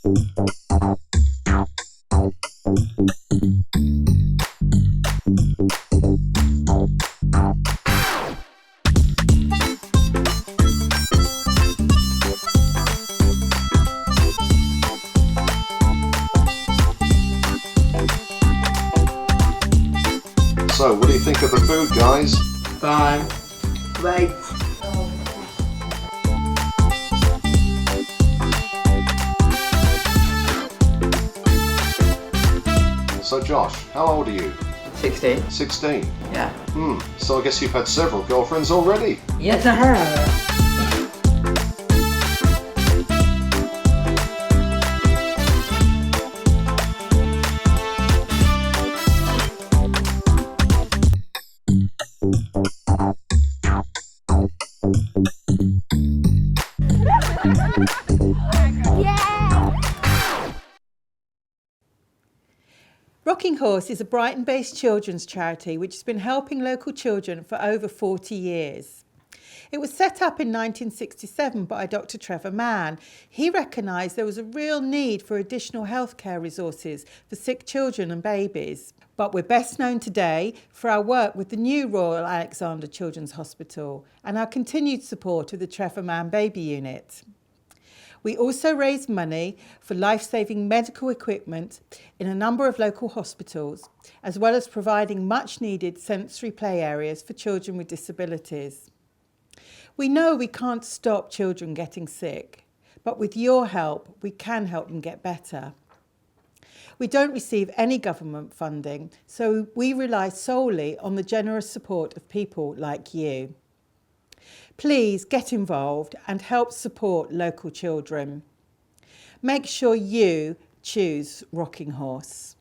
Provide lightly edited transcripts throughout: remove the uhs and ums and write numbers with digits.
So, what do you think of the food, guys? Fine. Great. So, Josh, how old are you? 16. 16? Yeah. So I guess you've had several girlfriends already. Yes, I have. Rockinghorss is a Brighton-based children's charity which has been helping local children for over 40 years. It was set up in 1967 by Dr. Trevor Mann. He recognised there was a real need for additional healthcare resources for sick children and babies. But we're best known today for our work with the new Royal Alexandra Children's Hospital and our continued support of the Trevor Mann Baby Unit. We also raise money for life-saving medical equipment in a number of local hospitals, as well as providing much-needed sensory play areas for children with disabilities. We know we can't stop children getting sick, but with your help, we can help them get better. We don't receive any government funding, so we rely solely on the generous support of people like you. Please get involved and help support local children. Make sure you choose Rockinghorss.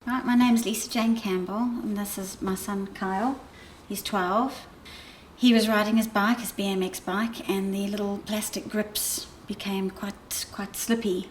Right, my name's Lisa Jane Campbell and this is my son Kyle. He's 12. He was riding his bike, his BMX bike, and the little plastic grips became quite slippy,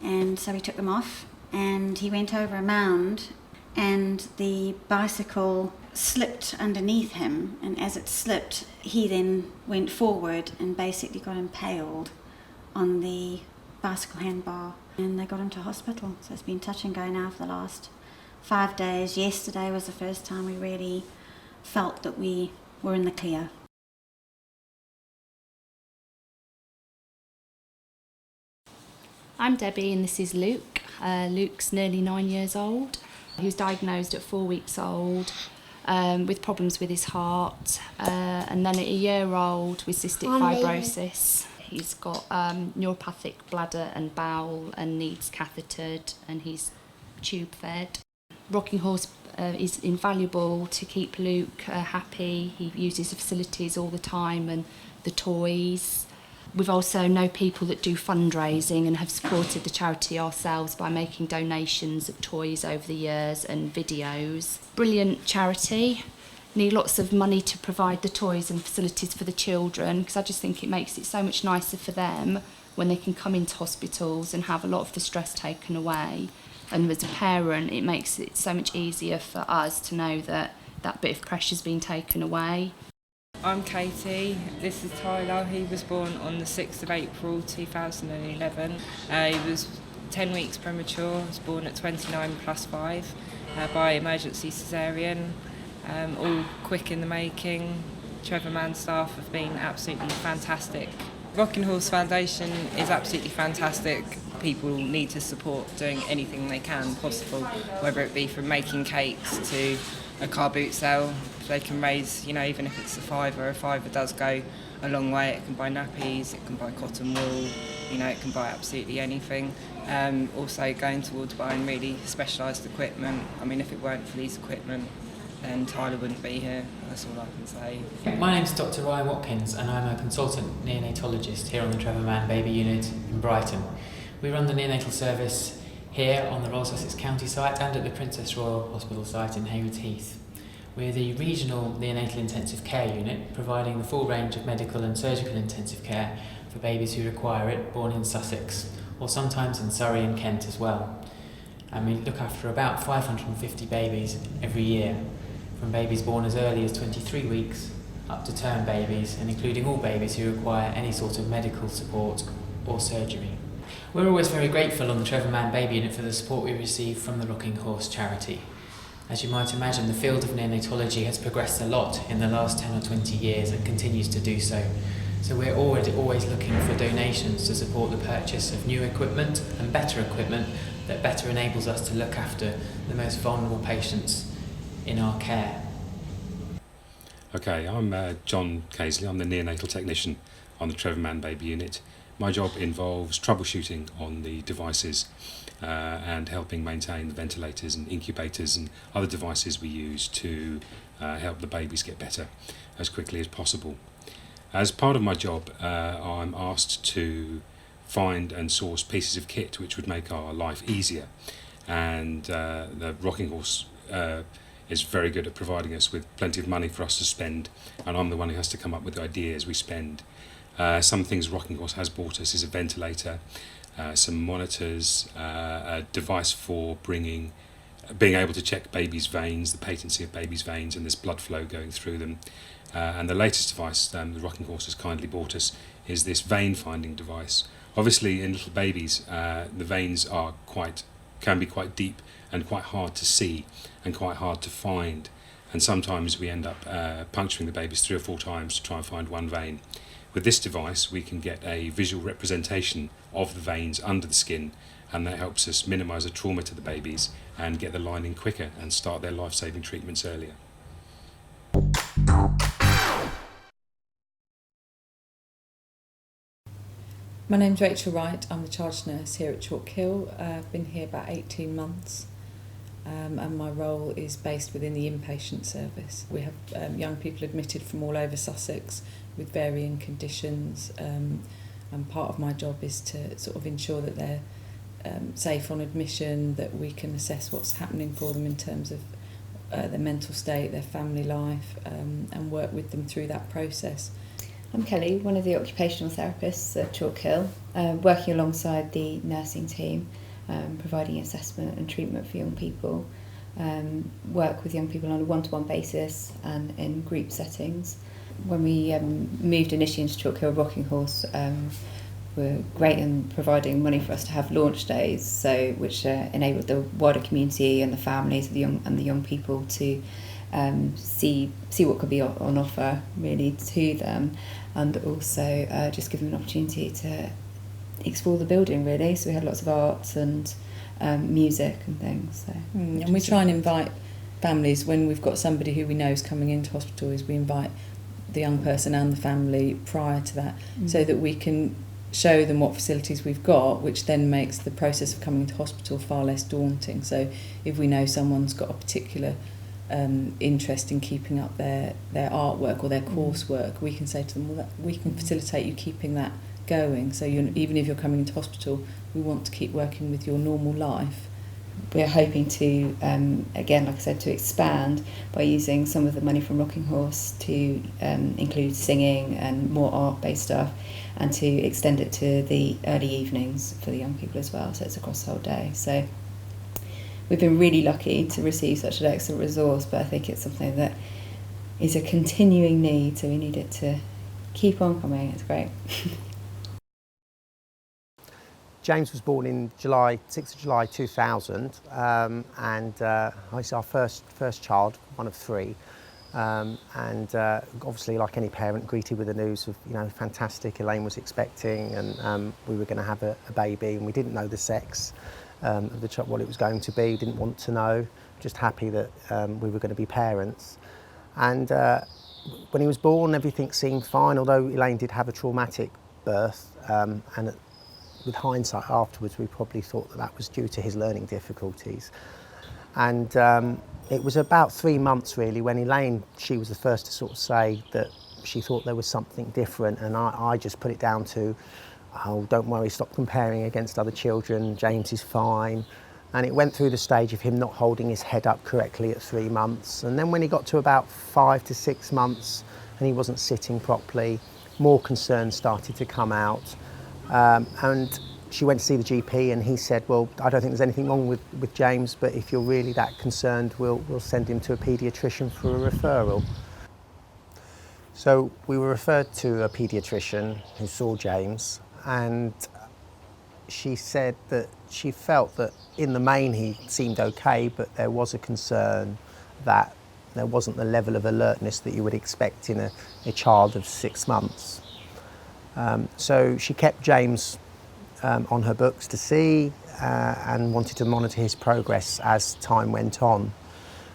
and so we took them off and he went over a mound and the bicycle slipped underneath him, and as it slipped he then went forward and basically got impaled on the bicycle handbar, and they got him to hospital. So it's been touch and go now for the last 5 days. Yesterday was the first time we really felt that we were in the clear. I'm Debbie and this is Luke. Luke's nearly 9 years old. He was diagnosed at 4 weeks old with problems with his heart, and then at a year old with cystic fibrosis. He's got neuropathic bladder and bowel and needs cathetered, and he's tube fed. Rockinghorss is invaluable to keep Luke happy. He uses the facilities all the time and the toys. We've also know people that do fundraising and have supported the charity ourselves by making donations of toys over the years and videos. Brilliant charity. Need lots of money to provide the toys and facilities for the children, because I just think it makes it so much nicer for them when they can come into hospitals and have a lot of the stress taken away. And as a parent, it makes it so much easier for us to know that that bit of pressure's been taken away. I'm Katie, this is Tyler. He was born on the 6th of April 2011. He was 10 weeks premature, was born at 29+5 by emergency caesarean. All quick in the making. Trevor Mann staff have been absolutely fantastic. Rockinghorse Foundation is absolutely fantastic. People need to support doing anything they can possible, whether it be from making cakes to a car boot sale. They can raise, even if it's a fiver does go a long way. It can buy nappies, it can buy cotton wool, it can buy absolutely anything. Also going towards buying really specialised equipment. If it weren't for these equipment, then Tyler wouldn't be here. That's all I can say. My name's Dr. Ryan Watkins and I'm a consultant neonatologist here on the Trevor Mann Baby Unit in Brighton. We run the neonatal service here on the Royal Sussex County site and at the Princess Royal Hospital site in Haywards Heath. We're the regional neonatal intensive care unit, providing the full range of medical and surgical intensive care for babies who require it, born in Sussex, or sometimes in Surrey and Kent as well. And we look after about 550 babies every year, from babies born as early as 23 weeks up to term babies and including all babies who require any sort of medical support or surgery. We're always very grateful on the Trevor Mann Baby Unit for the support we receive from the RockingHorse Charity. As you might imagine, the field of neonatology has progressed a lot in the last 10 or 20 years and continues to do so. So we're always looking for donations to support the purchase of new equipment and better equipment that better enables us to look after the most vulnerable patients in our care. Okay, I'm John Casely. I'm the neonatal technician on the Trevor Mann Baby Unit. My job involves troubleshooting on the devices and helping maintain the ventilators and incubators and other devices we use to help the babies get better as quickly as possible. As part of my job, I'm asked to find and source pieces of kit which would make our life easier, and the RockingHorse is very good at providing us with plenty of money for us to spend, and I'm the one who has to come up with the ideas we spend. Some things RockingHorse has bought us is a ventilator, some monitors, a device for being able to check babies' veins, the patency of babies' veins and this blood flow going through them. And the latest device the RockingHorse has kindly bought us is this vein finding device. Obviously in little babies the veins can be quite deep and quite hard to see and quite hard to find, and sometimes we end up puncturing the babies 3 or 4 times to try and find one vein. With this device we can get a visual representation of the veins under the skin, and that helps us minimise the trauma to the babies and get the lining quicker and start their life-saving treatments earlier. My name's Rachel Wright. I'm the charge nurse here at Chalk Hill. I've been here about 18 months and my role is based within the inpatient service. We have young people admitted from all over Sussex with varying conditions, and part of my job is to sort of ensure that they're safe on admission, that we can assess what's happening for them in terms of their mental state, their family life, and work with them through that process. I'm Kelly, one of the occupational therapists at Chalk Hill, working alongside the nursing team, providing assessment and treatment for young people, work with young people on a one-to-one basis and in group settings. When we moved initially into Chalk Hill, RockingHorse were great in providing money for us to have launch days, which enabled the wider community and the families of the young people to see what could be on offer really to them, and also just give them an opportunity to explore the building really. So we had lots of arts and music and things. And we try and invite families when we've got somebody who we know is coming into hospital, is we invite the young person and the family prior to that, so that we can show them what facilities we've got, which then makes the process of coming to hospital far less daunting. So if we know someone's got a particular interest in keeping up their artwork or their coursework, we can say to them, well, that we can facilitate you keeping that going. So even if you're coming into hospital, we want to keep working with your normal life. We're hoping to, again, like I said, to expand by using some of the money from RockingHorse to include singing and more art-based stuff, and to extend it to the early evenings for the young people as well, so it's across the whole day. So we've been really lucky to receive such an excellent resource, but I think it's something that is a continuing need, so we need it to keep on coming. It's great. James was born in 6th of July 2000, and he's our first child, one of 3. Obviously, like any parent, greeted with the news of, fantastic, Elaine was expecting, and we were going to have a baby, and we didn't know the sex of the child, what it was going to be, didn't want to know, just happy that we were going to be parents. And when he was born, everything seemed fine, although Elaine did have a traumatic birth, and with hindsight afterwards, we probably thought that was due to his learning difficulties. And it was about 3 months really when Elaine, she was the first to sort of say that she thought there was something different, and I just put it down to, oh, don't worry, stop comparing against other children, James is fine. And it went through the stage of him not holding his head up correctly at 3 months. And then when he got to about 5 to 6 months and he wasn't sitting properly, more concerns started to come out. And she went to see the GP and he said, well, I don't think there's anything wrong with James, but if you're really that concerned, we'll send him to a paediatrician for a referral. So we were referred to a paediatrician who saw James, and she said that she felt that in the main he seemed okay, but there was a concern that there wasn't the level of alertness that you would expect in a child of 6 months. So she kept James on her books to see and wanted to monitor his progress as time went on.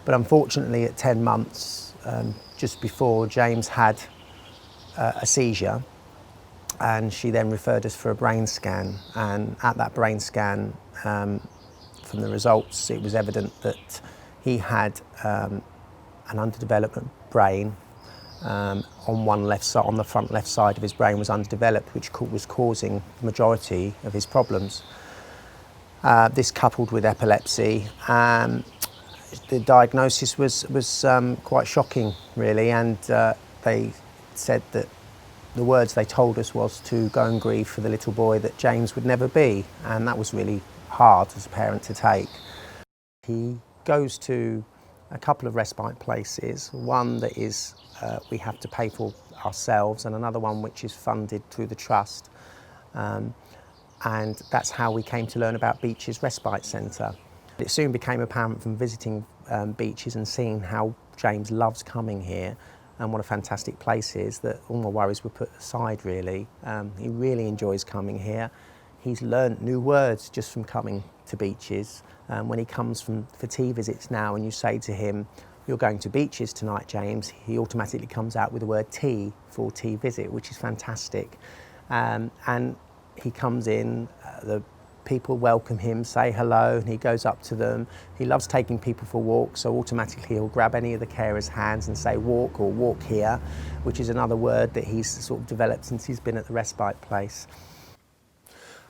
But unfortunately at 10 months, just before, James had a seizure, and she then referred us for a brain scan, and at that brain scan, from the results, it was evident that he had an underdeveloped brain on one left side, on the front left side of his brain was underdeveloped, which was causing the majority of his problems. This coupled with epilepsy, the diagnosis was quite shocking, really, and they said that the words they told us was to go and grieve for the little boy that James would never be, and that was really hard as a parent to take. He goes to a couple of respite places, one that is we have to pay for ourselves, and another one which is funded through the trust, and that's how we came to learn about Beech's Respite Centre. It soon became apparent from visiting Beech's and seeing how James loves coming here and what a fantastic place is, that all my worries were put aside, really. He really enjoys coming here. He's learnt new words just from coming to Beech's. When he comes for tea visits now and you say to him, "You're going to Beech's tonight, James," he automatically comes out with the word tea for tea visit, which is fantastic. And he comes in, the people welcome him, say hello, and he goes up to them. He loves taking people for walks, so automatically he'll grab any of the carers' hands and say walk or walk here, which is another word that he's sort of developed since he's been at the respite place.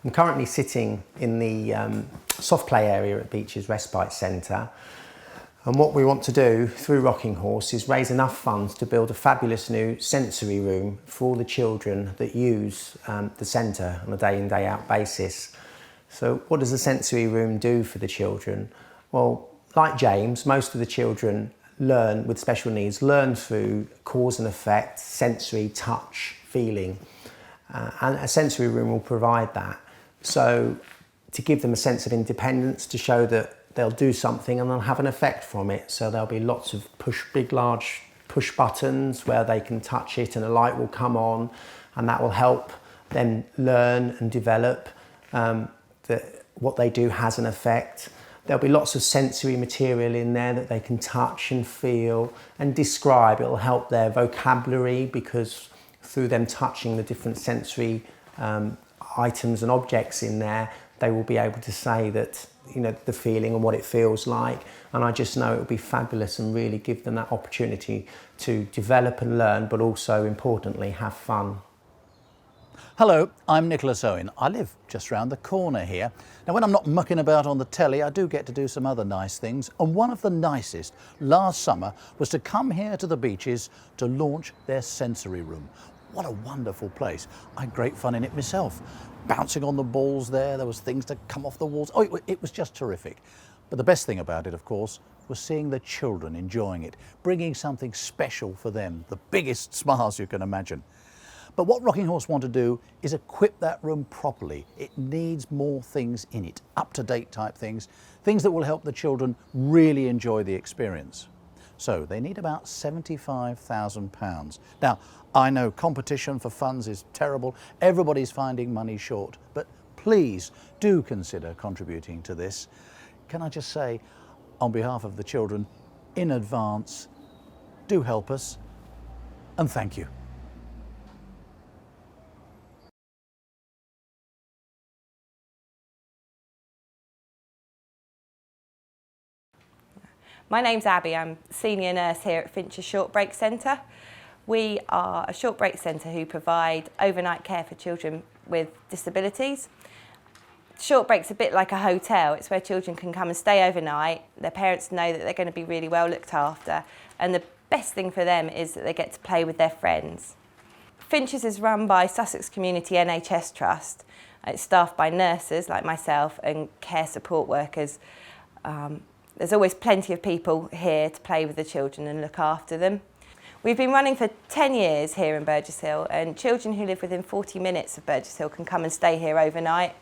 I'm currently sitting in the soft play area at Beech's Respite Centre, and what we want to do through RockingHorse is raise enough funds to build a fabulous new sensory room for all the children that use the centre on a day in, day out basis. So what does the sensory room do for the children? Well, like James, most of the children with special needs learn through cause and effect, sensory, touch, feeling, and a sensory room will provide that. So to give them a sense of independence, to show that they'll do something and they'll have an effect from it. So there'll be lots of big large push buttons where they can touch it and a light will come on, and that will help them learn and develop that what they do has an effect. There'll be lots of sensory material in there that they can touch and feel and describe. It'll help their vocabulary, because through them touching the different sensory items and objects in there, they will be able to say that, you know, the feeling and what it feels like. And I just know it will be fabulous and really give them that opportunity to develop and learn, but also importantly have fun. Hello, I'm Nicholas Owen. I live just round the corner here. Now, when I'm not mucking about on the telly, I do get to do some other nice things. And one of the nicest last summer was to come here to the Beech's to launch their sensory room. What a wonderful place. I had great fun in it myself. Bouncing on the balls there was things to come off the walls. Oh, it was just terrific. But the best thing about it, of course, was seeing the children enjoying it, bringing something special for them, the biggest smiles you can imagine. But what RockingHorse want to do is equip that room properly. It needs more things in it, up-to-date type things, things that will help the children really enjoy the experience. So they need about £75,000. Now, I know competition for funds is terrible. Everybody's finding money short, but please do consider contributing to this. Can I just say, on behalf of the children, in advance, do help us, and thank you. My name's Abby. I'm senior nurse here at Finch's Short Break Centre. We are a short break centre who provide overnight care for children with disabilities. Short break's a bit like a hotel. It's where children can come and stay overnight. Their parents know that they're going to be really well looked after, and the best thing for them is that they get to play with their friends. Finch's is run by Sussex Community NHS Trust. It's staffed by nurses like myself and care support workers. There's always plenty of people here to play with the children and look after them. We've been running for 10 years here in Burgess Hill, and children who live within 40 minutes of Burgess Hill can come and stay here overnight.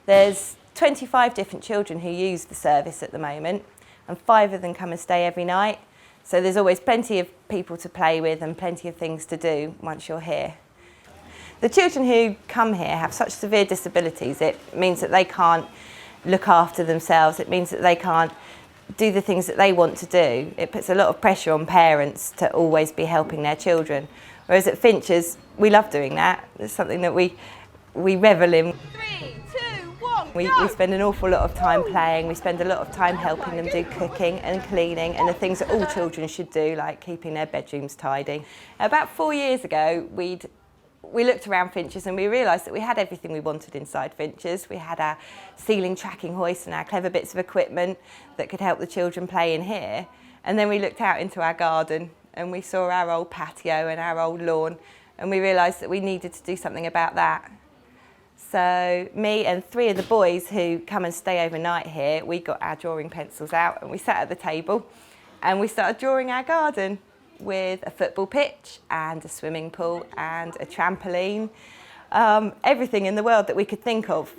There's 25 different children who use the service at the moment, and 5 of them come and stay every night. So there's always plenty of people to play with and plenty of things to do once you're here. The children who come here have such severe disabilities. It means that they can't look after themselves. It means that they can't do the things that they want to do. It puts a lot of pressure on parents to always be helping their children. Whereas at Finch's, we love doing that. It's something that we revel in. 3, 2, 1, We spend an awful lot of time playing. We spend a lot of time helping them do cooking and cleaning and the things that all children should do, like keeping their bedrooms tidy. About 4 years ago, we looked around Finch's and we realised that we had everything we wanted inside Finch's. We had our ceiling tracking hoist and our clever bits of equipment that could help the children play in here. And then we looked out into our garden and we saw our old patio and our old lawn, and we realised that we needed to do something about that. So me and 3 of the boys who come and stay overnight here, we got our drawing pencils out and we sat at the table and we started drawing our garden with a football pitch and a swimming pool and a trampoline, everything in the world that we could think of.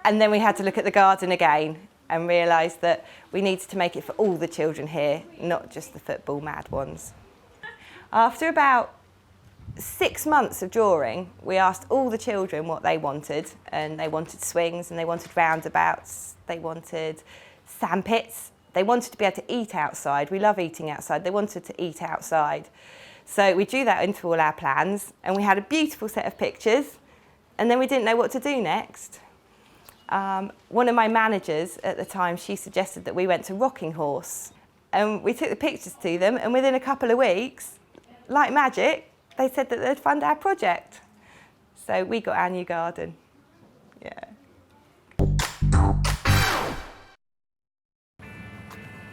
And then we had to look at the garden again and realise that we needed to make it for all the children here, not just the football mad ones. After about 6 months of drawing, we asked all the children what they wanted, and they wanted swings and they wanted roundabouts, they wanted sandpits. They wanted to be able to eat outside. We love eating outside. They wanted to eat outside. So we drew that into all our plans, and we had a beautiful set of pictures, and then we didn't know what to do next. One of my managers at the time, she suggested that we went to Rockinghorss, and we took the pictures to them, and within a couple of weeks, like magic, they said that they'd fund our project. So we got our new garden. Yeah.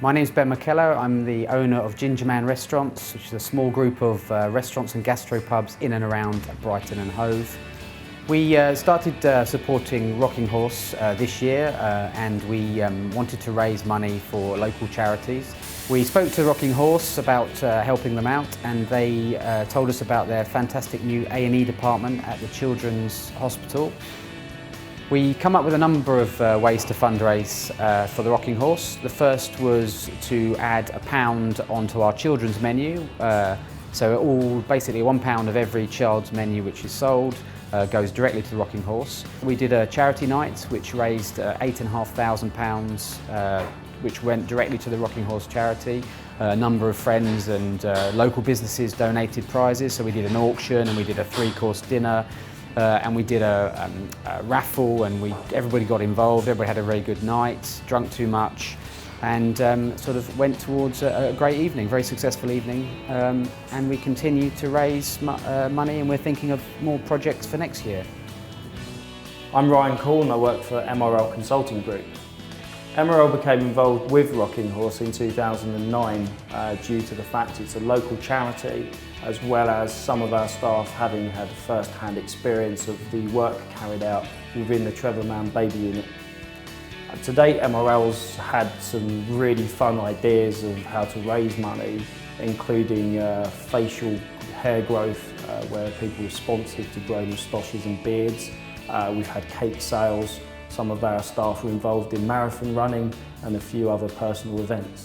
My name's Ben McKellar. I'm the owner of Ginger Man Restaurants, which is a small group of restaurants and gastropubs in and around Brighton and Hove. We started supporting Rockinghorse this year, and we wanted to raise money for local charities. We spoke to Rockinghorse about helping them out, and they told us about their fantastic new A&E department at the Children's Hospital. We come up with a number of ways to fundraise for the Rockinghorse. The first was to add £1 onto our children's menu. So basically £1 of every child's menu which is sold goes directly to the Rockinghorse. We did a charity night which raised £8,500 which went directly to the RockingHorse Charity. A number of friends and local businesses donated prizes, so we did an auction and we did a 3-course dinner. And we did a raffle, and everybody got involved. Everybody had a very good night, drunk too much, and sort of went towards a great evening, very successful evening. And we continue to raise money, and we're thinking of more projects for next year. I'm Ryan Call, and I work for MRL Consulting Group. MRL became involved with Rockinghorse in 2009 due to the fact it's a local charity, as well as some of our staff having had first-hand experience of the work carried out within the Trevor Mann Baby Unit. To date, MRL's had some really fun ideas of how to raise money, including facial hair growth, where people are sponsored to grow moustaches and beards. We've had cake sales. Some of our staff were involved in marathon running and a few other personal events.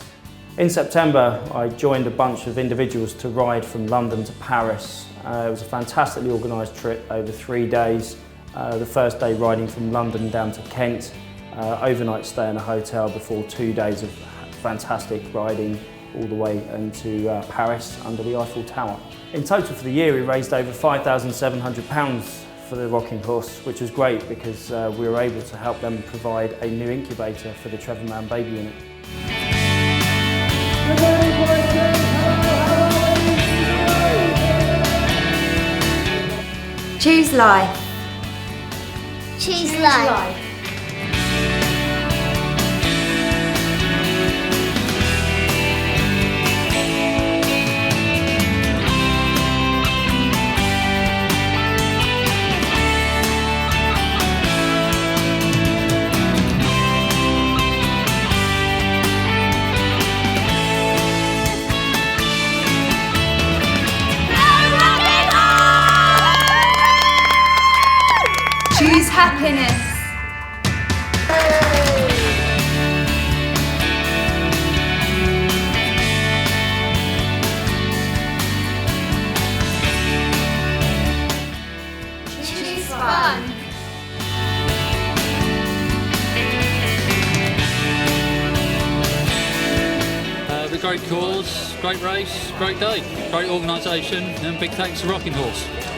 In September, I joined a bunch of individuals to ride from London to Paris. It was a fantastically organised trip over 3 days. The first day riding from London down to Kent, overnight stay in a hotel before 2 days of fantastic riding all the way into Paris under the Eiffel Tower. In total for the year, we raised over £5,700 for the Rockinghorse, which was great because we were able to help them provide a new incubator for the Trevor Mann Baby Unit. Choose life. Choose life. happiness. Choose fun. A great cause, great race, great day, great organisation, and big thanks to Rockinghorss.